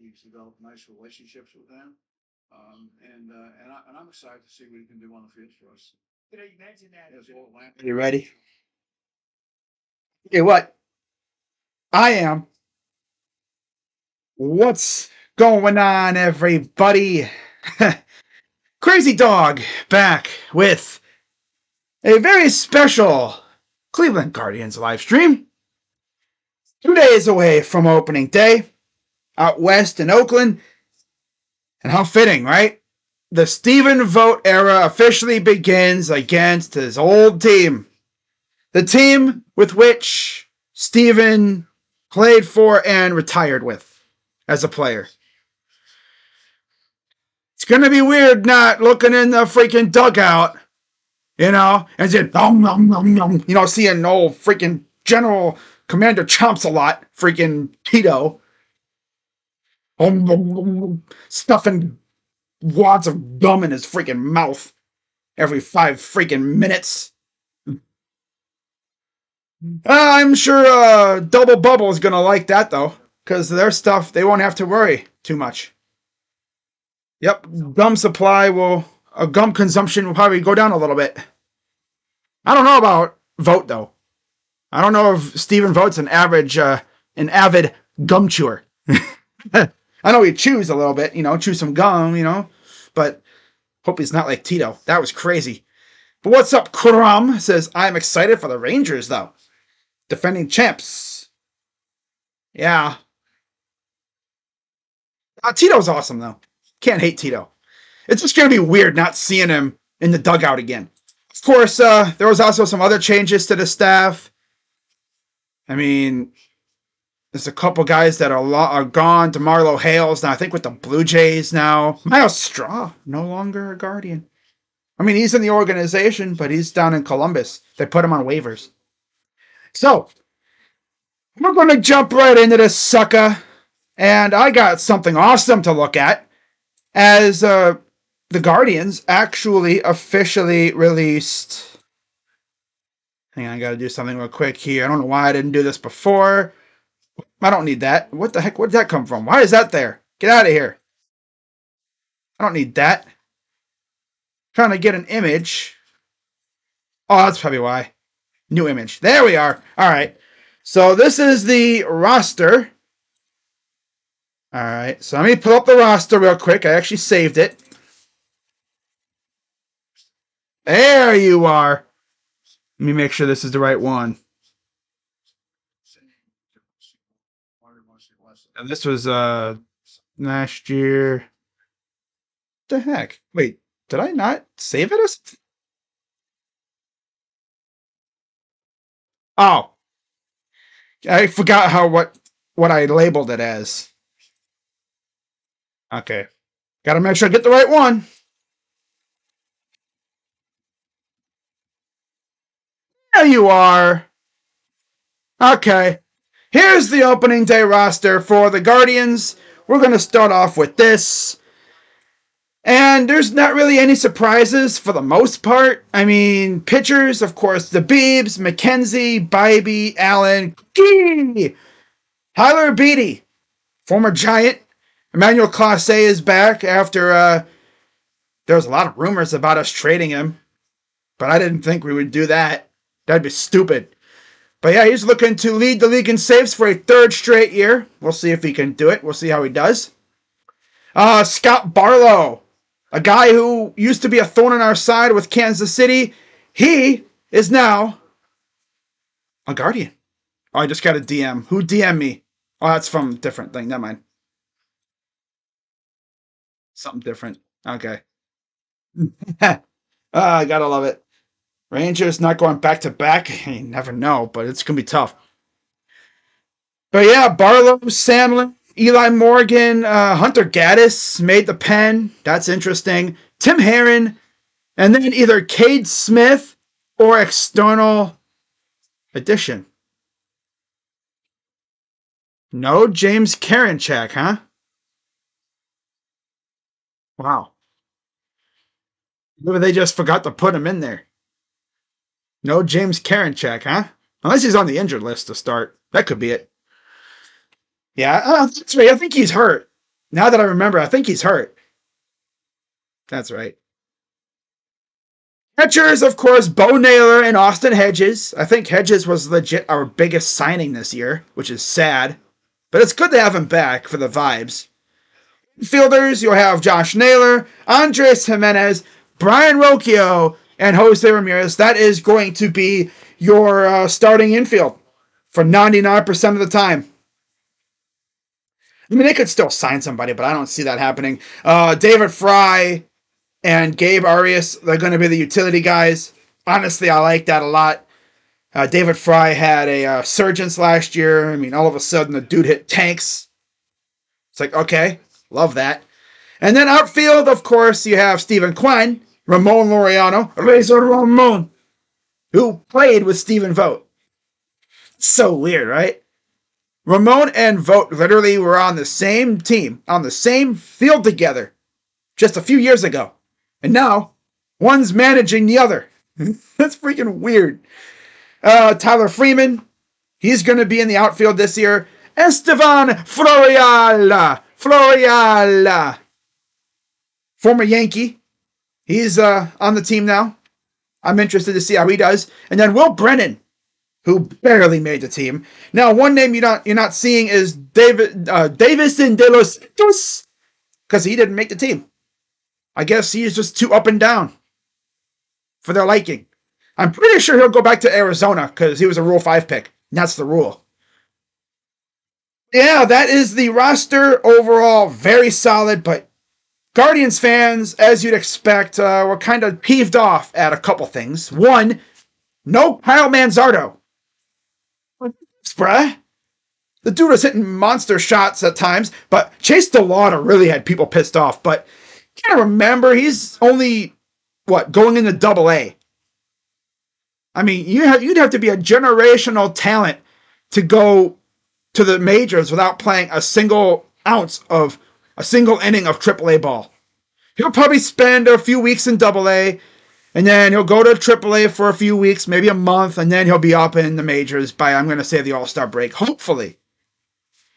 He's developed nice relationships with them. And I'm excited to see what he can do on the field for us. You know, you mentioned that. Yes, well, Are you ready? Okay, what? I am. What's going on, everybody? Crazy Dog back with a very special Cleveland Guardians live stream. 2 days away from opening day out west in Oakland. And how fitting, right? The Stephen Vogt era officially begins against his old team. The team with which Stephen played for and retired with as a player. It's going to be weird not looking in the freaking dugout, and just, seeing old freaking General Commander Chomps a lot, freaking Tito, stuffing wads of gum in his freaking mouth every 5 freaking minutes. I'm sure Double Bubble is going to like that, though, because their stuff, they won't have to worry too much. Yep, gum consumption will probably go down a little bit. I don't know about Vogt, though. I don't know if Stephen Vogt's an avid gum chewer. I know he chews a little bit, chew some gum, but hope he's not like Tito. That was crazy. But what's up, Krum says, I'm excited for the Rangers, though. Defending champs. Yeah. Tito's awesome, though. Can't hate Tito. It's just going to be weird not seeing him in the dugout again. Of course, there was also some other changes to the staff. I mean, there's a couple guys that are gone. DeMarlo Hales, now I think with the Blue Jays now. Miles Straw, no longer a Guardian. I mean, he's in the organization, but he's down in Columbus. They put him on waivers. So, we're going to jump right into this sucker. And I got something awesome to look at as the Guardians actually officially released. Hang on, I got to do something real quick here. I don't know why I didn't do this before. I don't need that. What the heck? Where did that come from? Why is that there? Get out of here. I don't need that. I'm trying to get an image. Oh, that's probably why. New image. There we are. All right. So this is the roster. All right. So let me pull up the roster real quick. I actually saved it. There you are. Let me make sure this is the right one. And this was last year. What the heck? Wait, did I not save it? Oh, I forgot what I labeled it as. Okay, gotta make sure I get the right one. There you are. Okay, here's the opening day roster for the Guardians. We're going to start off with this. And there's not really any surprises for the most part. I mean, pitchers, of course, the Beebs, McKenzie, Bybee, Allen, Tyler Beatty, former Giant. Emmanuel Clase is back after there was a lot of rumors about us trading him. But I didn't think we would do that. That'd be stupid. But yeah, he's looking to lead the league in saves for a 3rd straight year. We'll see if he can do it. We'll see how he does. Scott Barlow, a guy who used to be a thorn in our side with Kansas City. He is now a Guardian. Oh, I just got a DM. Who DM'd me? Oh, that's from a different thing. Never mind. Something different. Okay. I gotta love it. Rangers not going back to back. You never know, but it's going to be tough. But yeah, Barlow, Sandlin, Eli Morgan, Hunter Gaddis made the pen. That's interesting. Tim Herron, and then either Cade Smith or external addition. No James Karinchak, huh? Wow. Maybe they just forgot to put him in there. No James Karinchak, huh? Unless he's on the injured list to start. That could be it. Yeah, that's right. I think he's hurt. Now that I remember, I think he's hurt. That's right. Catchers, of course, Bo Naylor and Austin Hedges. I think Hedges was legit our biggest signing this year, which is sad. But it's good to have him back for the vibes. Fielders, you'll have Josh Naylor, Andres Jimenez, Brian Rocchio, and Jose Ramirez. That is going to be your starting infield for 99% of the time. I mean, they could still sign somebody, but I don't see that happening. David Fry and Gabe Arias, they're going to be the utility guys. Honestly, I like that a lot. David Fry had a surgeons last year. I mean, all of a sudden, the dude hit tanks. It's like, okay, love that. And then outfield, of course, you have Stephen Quinn, Ramon Laureano, Razor Ramon, who played with Stephen Vogt. So weird, right? Ramon and Vogt literally were on the same team, on the same field together just a few years ago. And now, one's managing the other. That's freaking weird. Tyler Freeman, he's going to be in the outfield this year. Estevan Florial, former Yankee. He's on the team now. I'm interested to see how he does. And then Will Brennan, who barely made the team. Now, one name you're not seeing is Davison de los Santos, because he didn't make the team. I guess he is just too up and down for their liking. I'm pretty sure he'll go back to Arizona because he was a Rule 5 pick. And that's the rule. Yeah, that is the roster overall. Very solid, but Guardians fans, as you'd expect, were kind of peeved off at a couple things. One, no Kyle Manzardo. Bruh. The dude was hitting monster shots at times, but Chase DeLauder really had people pissed off. But you gotta remember, he's only, going into Double-A. I mean, you'd have to be a generational talent to go to the majors without playing a single inning of AAA ball. He'll probably spend a few weeks in Double-A, and then he'll go to AAA for a few weeks, maybe a month, and then he'll be up in the majors by, I'm going to say, the All-Star break. Hopefully.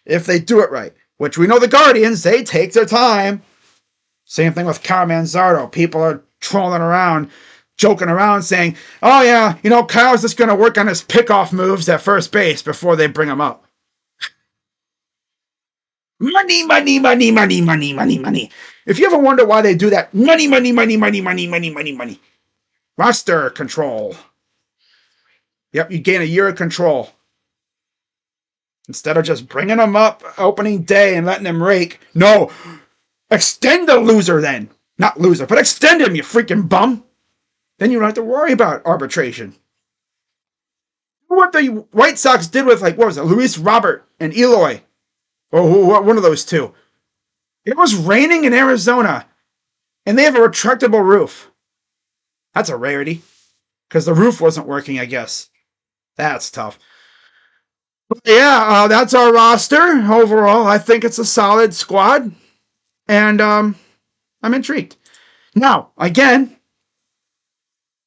If they do it right. Which we know the Guardians, they take their time. Same thing with Kyle Manzardo. People are trolling around, joking around, saying, oh yeah, Kyle's just going to work on his pickoff moves at first base before they bring him up. Money, money, money, money, money, money, money. If you ever wonder why they do that, money, money, money, money, money, money, money, money. Roster control. Yep, you gain a year of control. Instead of just bringing them up opening day and letting them rake. No, extend the loser then. Not loser, but extend him, you freaking bum. Then you don't have to worry about arbitration. What the White Sox did with, Luis Robert and Eloy. Or one of those two. It was raining in Arizona, and they have a retractable roof. That's a rarity, because the roof wasn't working, I guess. That's tough. But yeah, that's our roster overall. I think it's a solid squad, and I'm intrigued. Now, again,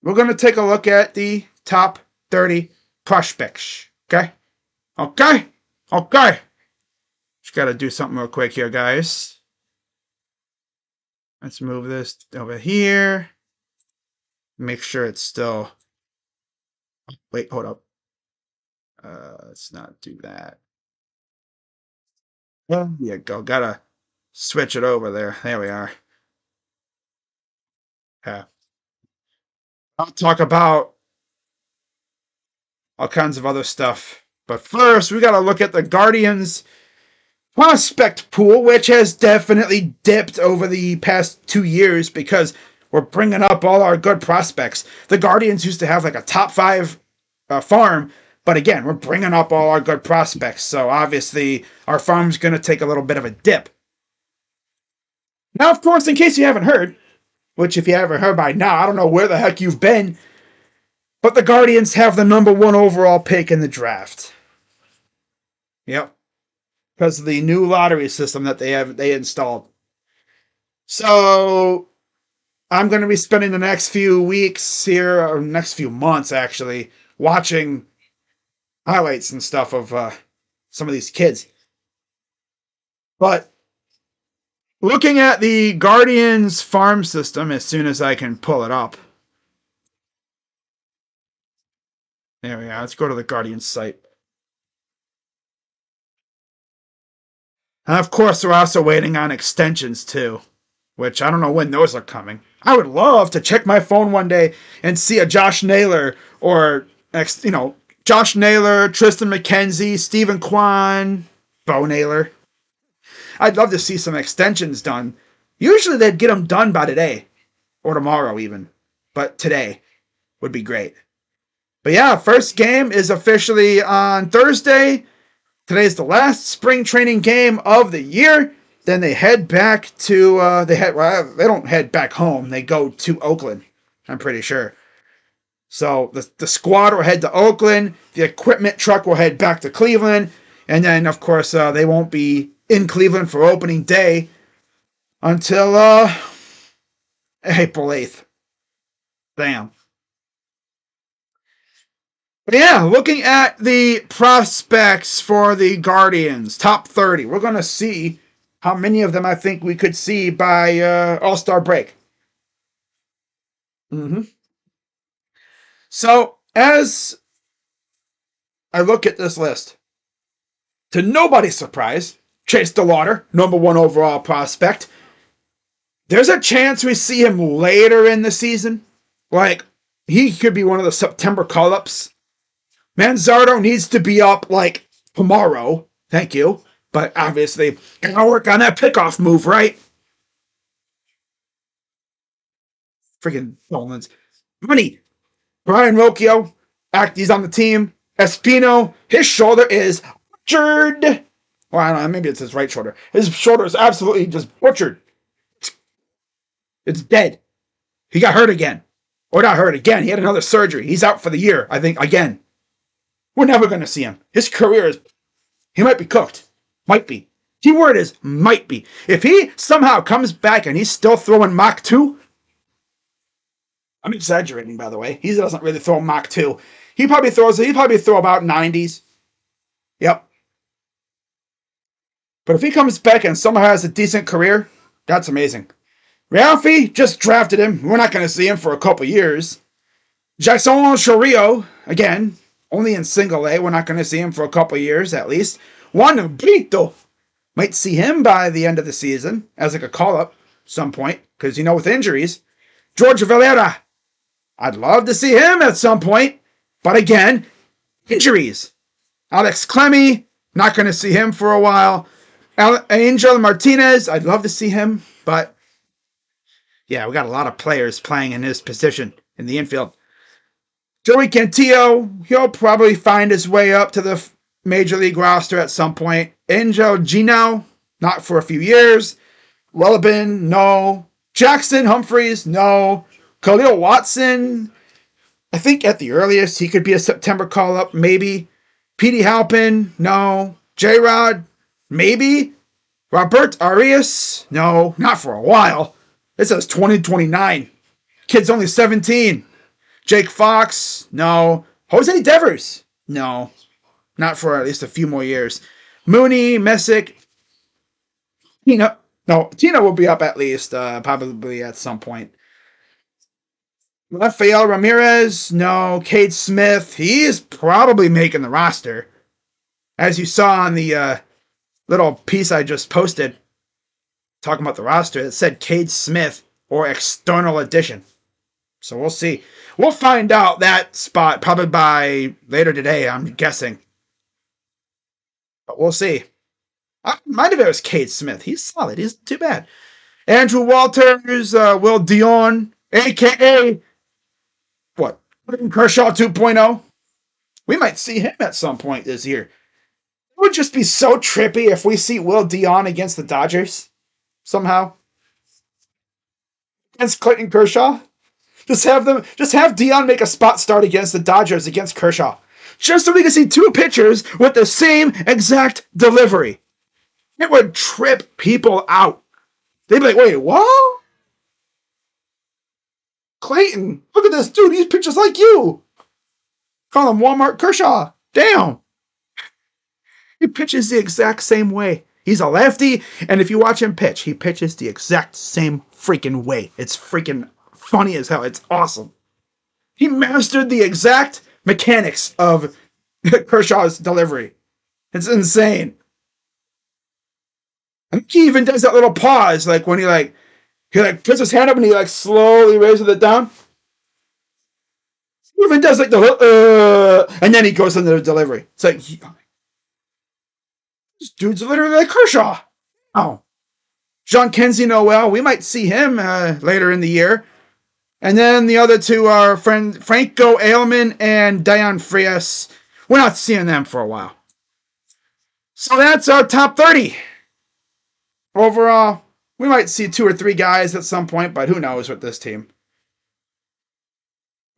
we're going to take a look at the top 30 prospects. Okay? Just got to do something real quick here, guys. Let's move this over here. Make sure it's still... Wait, hold up. Let's not do that. There you go. Gotta switch it over there. There we are. Yeah. I'll talk about all kinds of other stuff. But first, we gotta look at the Guardians prospect pool, which has definitely dipped over the past 2 years because we're bringing up all our good prospects. The Guardians used to have a top 5 farm, but again, we're bringing up all our good prospects, so obviously our farm's going to take a little bit of a dip. Now, of course, in case you haven't heard, which if you haven't heard by now, I don't know where the heck you've been, but the Guardians have the number 1 overall pick in the draft. Yep. Because of the new lottery system that they installed. So I'm going to be spending the next few weeks here, or next few months actually, watching highlights and stuff of some of these kids. But Looking at the Guardians farm system as soon as I can pull it up. There we are. Let's go to the Guardians site. And of course, they're also waiting on extensions too, which I don't know when those are coming. I would love to check my phone one day and see a Josh Naylor or, Josh Naylor, Tristan McKenzie, Stephen Kwan, Bo Naylor. I'd love to see some extensions done. Usually they'd get them done by today or tomorrow even, but today would be great. But yeah, first game is officially on Thursday. Today's the last spring training game of the year. Then they head back to they don't head back home. They go to Oakland, I'm pretty sure. So the squad will head to Oakland. The equipment truck will head back to Cleveland, and then of course they won't be in Cleveland for opening day until April 8th. Damn. But yeah, looking at the prospects for the Guardians, top 30, we're going to see how many of them I think we could see by All-Star break. So, as I look at this list, to nobody's surprise, Chase DeLauder, number 1 overall prospect. There's a chance we see him later in the season. Like, he could be one of the September call-ups. Manzardo needs to be up, like, tomorrow. Thank you. But obviously, gotta work on that pickoff move, right? Freaking Dolans. Money. Brian Rocchio, he's on the team. Espino, his shoulder is butchered. Well, I don't know, maybe it's his right shoulder. His shoulder is absolutely just butchered. It's dead. He got hurt again. Or not hurt again. He had another surgery. He's out for the year, I think, again. We're never going to see him. His career is... He might be cooked. Might be. Keyword is might be. If he somehow comes back and he's still throwing Mach 2... I'm exaggerating, by the way. He doesn't really throw Mach 2. He probably throw about 90s. Yep. But if he comes back and somehow has a decent career, that's amazing. Ralphie just drafted him. We're not going to see him for a couple years. Jackson Chorio, again, only in single A. We're not going to see him for a couple years, at least. Juan Brito. Might see him by the end of the season as like a call-up some point. Because, with injuries. George Valera. I'd love to see him at some point. But again, injuries. Alex Clemmy. Not going to see him for a while. Angel Martinez. I'd love to see him. But, yeah, we got a lot of players playing in his position in the infield. Joey Cantillo, he'll probably find his way up to the Major League roster at some point. Angel Gino, not for a few years. Wellabin, no. Jackson Humphreys, no. Khalil Watson, I think at the earliest he could be a September call-up, maybe. Petey Halpin, no. J-Rod, maybe. Robert Arias, no, not for a while. It says 2029. Kid's only 17. Jake Fox, no. Jose Devers, no. Not for at least a few more years. Mooney, Messick, Tina. No, Tina will be up at least, probably at some point. Rafael Ramirez, no. Cade Smith, he is probably making the roster. As you saw on the little piece I just posted talking about the roster, it said Cade Smith or external addition. So we'll see. We'll find out that spot probably by later today, I'm guessing. But we'll see. Might have been it was Cade Smith. He's solid. He's too bad. Andrew Walters, Will Dion, a.k.a. what? Kershaw 2.0. We might see him at some point this year. It would just be so trippy if we see Will Dion against the Dodgers somehow. Against Clayton Kershaw. Just have Dion make a spot start against the Dodgers against Kershaw. Just so we can see two pitchers with the same exact delivery. It would trip people out. They'd be like, wait, what? Clayton, look at this dude. He pitches like you. Call him Walmart Kershaw. Damn. He pitches the exact same way. He's a lefty, and if you watch him pitch, he pitches the exact same freaking way. It's freaking funny as hell. It's awesome. He mastered the exact mechanics of Kershaw's delivery. It's insane. And he even does that little pause, like when he puts his hand up and he slowly raises it down. He even does and then he goes into the delivery. It's like, this dude's literally like Kershaw. Oh, Jean-Kenzie Noel, we might see him later in the year. And then the other two are Franco Ailman and Dion Frias. We're not seeing them for a while. So that's our top 30. Overall, we might see 2 or 3 guys at some point, but who knows with this team.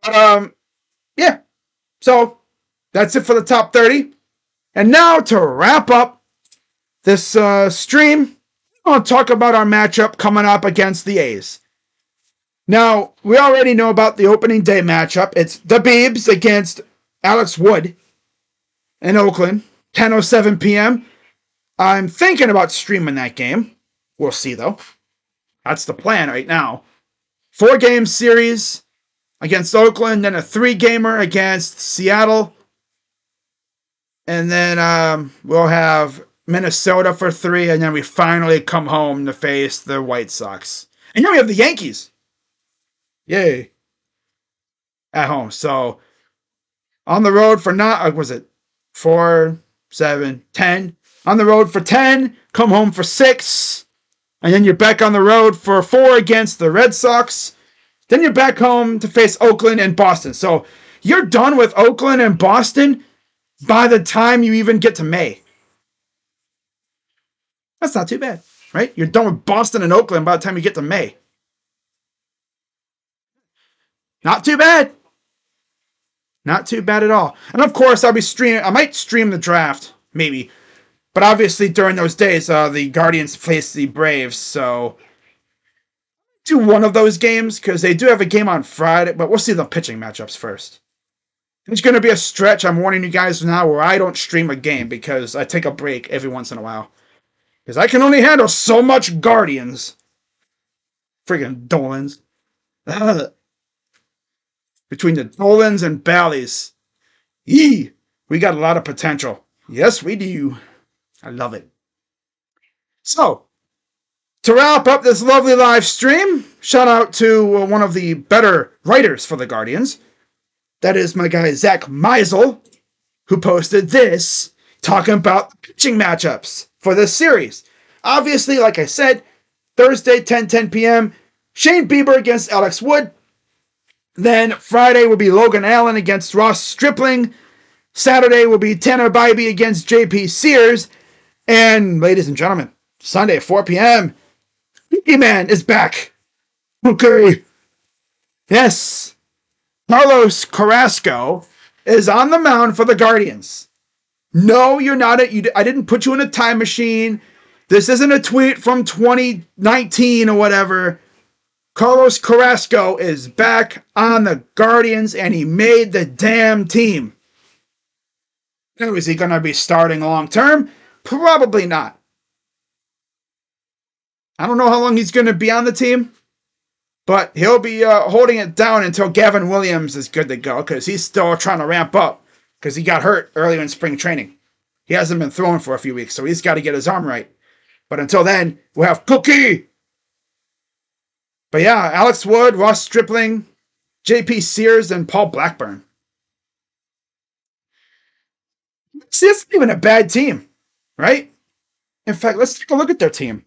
Yeah. So that's it for the top 30. And now to wrap up this stream, I'll talk about our matchup coming up against the A's. Now, we already know about the opening day matchup. It's the Beebs against Alex Wood in Oakland, 10:07 p.m. I'm thinking about streaming that game. We'll see, though. That's the plan right now. 4-game series against Oakland, then a 3-gamer against Seattle. And then we'll have Minnesota for 3, and then we finally come home to face the White Sox. And then we have the Yankees. Yay. At home. So, on the road for 4, 7, 10. On the road for 10. Come home for 6. And then you're back on the road for 4 against the Red Sox. Then you're back home to face Oakland and Boston. So, you're done with Oakland and Boston by the time you even get to May. That's not too bad, right? You're done with Boston and Oakland by the time you get to May. Not too bad. Not too bad at all. And of course, I might stream the draft, maybe. But obviously, during those days, the Guardians face the Braves, so do one of those games, because they do have a game on Friday, but we'll see the pitching matchups first. It's going to be a stretch, I'm warning you guys now, where I don't stream a game, because I take a break every once in a while. Because I can only handle so much Guardians. Friggin' Dolans. Between the Dolans and Bally's. We got a lot of potential. Yes, we do. I love it. So, to wrap up this lovely live stream, shout out to one of the better writers for the Guardians. That is my guy, Zach Meisel, who posted this, talking about the pitching matchups for this series. Obviously, like I said, Thursday, 10:10 p.m., Shane Bieber against Alex Wood. Then Friday will be Logan Allen against Ross Stripling. Saturday will be Tanner Bybee against JP Sears. And, ladies and gentlemen, Sunday at 4 p.m., E-Man is back. Okay. Yes. Carlos Carrasco is on the mound for the Guardians. No, you're not. I didn't put you in a time machine. This isn't a tweet from 2019 or whatever. Carlos Carrasco is back on the Guardians, and he made the damn team. Now, is he going to be starting long term? Probably not. I don't know how long he's going to be on the team, but he'll be holding it down until Gavin Williams is good to go, because he's still trying to ramp up, because he got hurt earlier in spring training. He hasn't been throwing for a few weeks, so he's got to get his arm right. But until then, we'll have Cookie. But yeah, Alex Wood, Ross Stripling, JP Sears, and Paul Blackburn. See, it's not even a bad team, right? In fact, let's take a look at their team.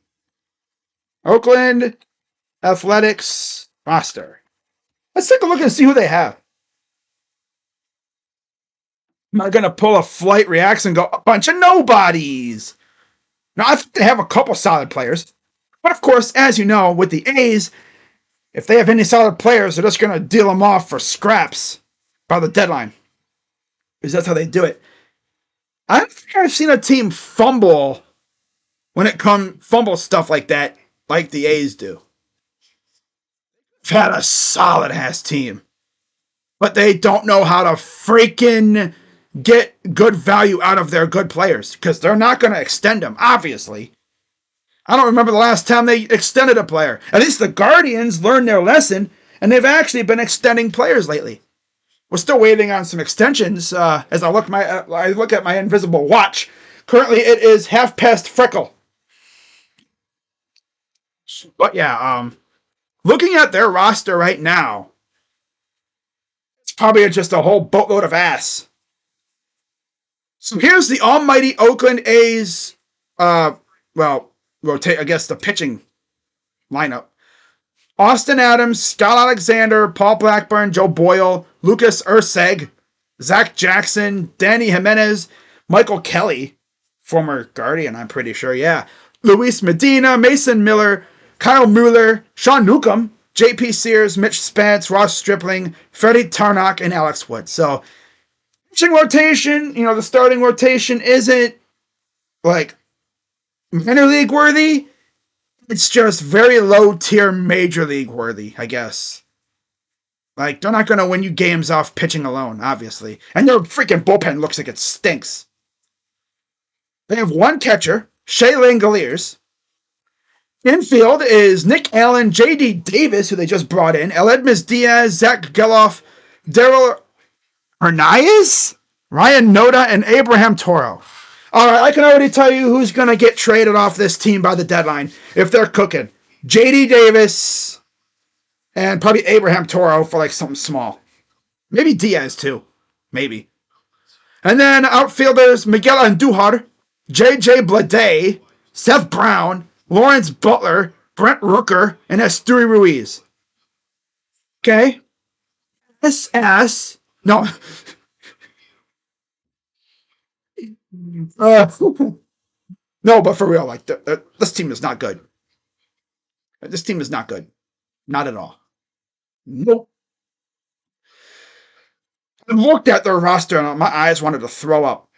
Oakland Athletics roster. Let's take a look and see who they have. I'm not going to pull a Flight Reacts and go, a bunch of nobodies. Now, I think they have a couple solid players. But of course, as you know, with the A's, if they have any solid players, they're just going to deal them off for scraps by the deadline. Because that's how they do it. I don't think I've seen a team fumble fumble stuff like that, like the A's do. They've had a solid-ass team. But they don't know how to freaking get good value out of their good players because they're not going to extend them, obviously. I don't remember the last time they extended a player. At least the Guardians learned their lesson, and they've actually been extending players lately. We're still waiting on some extensions. As I look at my invisible watch. Currently, it is 3:30. But yeah, looking at their roster right now, it's probably just a whole boatload of ass. So here's the almighty Oakland A's. Rotate. I guess the pitching lineup. Austin Adams, Scott Alexander, Paul Blackburn, Joe Boyle, Lucas Urseg, Zach Jackson, Danny Jimenez, Michael Kelly, former Guardian, I'm pretty sure, yeah. Luis Medina, Mason Miller, Kyle Mueller, Sean Newcomb, JP Sears, Mitch Spence, Ross Stripling, Freddie Tarnock, and Alex Wood. So, pitching rotation, the starting rotation isn't like minor league worthy. It's just very low tier major league worthy, I guess. Like, they're not going to win you games off pitching alone, obviously. And their freaking bullpen looks like it stinks. They have one catcher, Shea Langoliers. Infield is Nick Allen, J.D. Davis, who they just brought in, Eledmus Diaz, Zach Geloff, Daryl Hernandez, Ryan Noda, and Abraham Toro. All right, I can already tell you who's going to get traded off this team by the deadline if they're cooking. J.D. Davis and probably Abraham Toro for like something small. Maybe Diaz too. Maybe. And then outfielders Miguel Andujar, J.J. Bleday, Seth Brown, Lawrence Butler, Brent Rooker, and Esteury Ruiz. Okay? SS. No. No, but for real, like this team is not good. This team is not good. Not at all. Nope. I looked at their roster and my eyes wanted to throw up.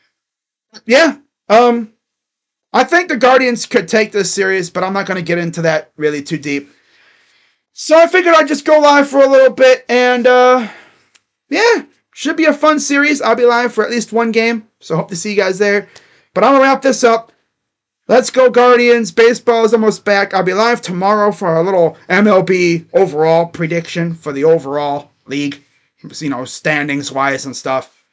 Yeah. I think the Guardians could take this series, but I'm not going to get into that really too deep. So I figured I'd just go live for a little bit and yeah, should be a fun series. I'll be live for at least one game, so hope to see you guys there. But I'm going to wrap this up. Let's go Guardians. Baseball is almost back. I'll be live tomorrow for a little MLB overall prediction for the overall league. Standings-wise and stuff.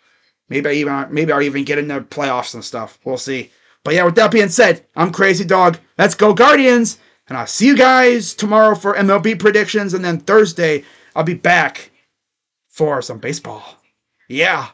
Maybe I'll even get into playoffs and stuff. We'll see. But yeah, with that being said, I'm Crazy Dog. Let's go Guardians. And I'll see you guys tomorrow for MLB predictions. And then Thursday, I'll be back for some baseball. Yeah.